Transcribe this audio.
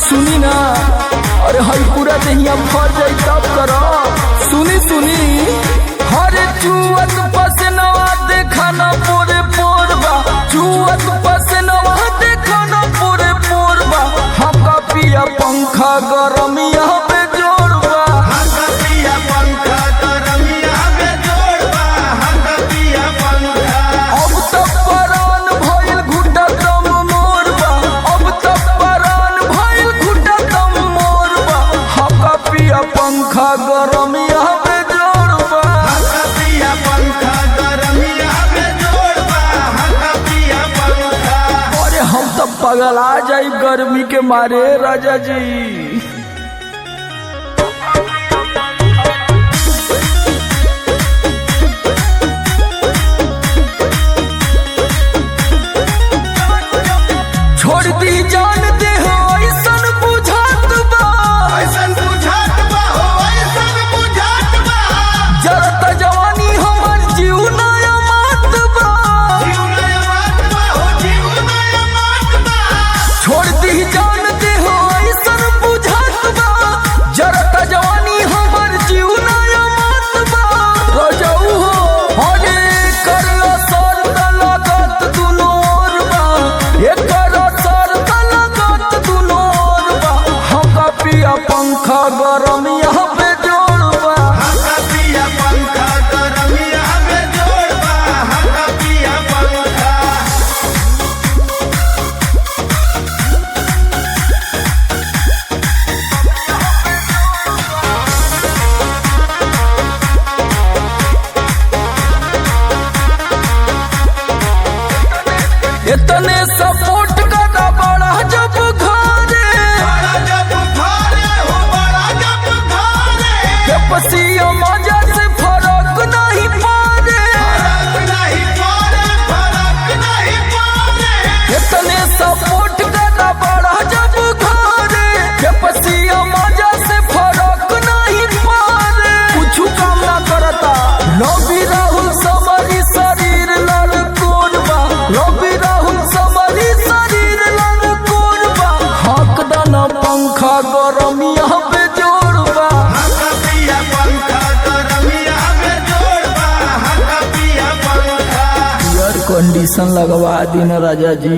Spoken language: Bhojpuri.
सुनी ना, अरे हई पूरा दहिया भर जाई तब करो। सुनी सुनी, हरे चुअत पसनवा देखा न पोरे पोरबा, चुअत पसनवा देखा न पोरे पोरबा। हका पिया पंखा गरमिया पे जोड़बा, हका पिया पंखा गरमिया पे जोड़बा, हका पिया पंखा। अब तक परान भइल घुटा दम मोरबा, अब तक परान भइल घुटा दम मोरबा। हका पिया पंखा गरमिया पे जोड़बा, हका पिया पंखा गरमिया पे जोड़बा, हका पिया पंखा। अरे हम तो पगला जाई गर्मी के मारे राजा जी। छोड़ दी जान दे हो ऐसन बुझात बा, ऐसन बुझात बा हो, ऐसन बुझात बा। जरत जवानी हमर जीव नया मात बा। जीव नया मात बा हो, जीव नया मात बा। छोड़ दी जान दे हो ऐसन बुझात बा, जरत जवानी हमर जीव नया मात बा। रजऊ हो हरे करला सर तलगत दुनो ओर बा, एकर सर तलगत दुनो ओर बा। हका पिया पंखा गरमिया पे जोड़बा, हका पिया पंखा गरमिया पे जोड़बा, हका पिया पंखा। इतने सपोर्ट करा बड़ा जब घरे, बड़ा जब घरे हो, बड़ा जब घरे। के पसिया मजा से फरक नहीं पारे। फरक नहीं पड़े, फरक नहीं पड़े। इतने सपोर्ट करा बड़ा जब घरे, के पसिया मजा से फरक नहीं पारे। कुछ काम ना करता रवि राहुल समरी शरीर लाल कोरबा, रवि राहुल समरी शरीर लाल कोरबा। हक दाना पंखा गरमिया पे जोड़बा, हका पिया पंखा गरमिया पे जोड़बा, हका पिया पंखा। एयर कंडीशन लगवा दी ना राजा जी।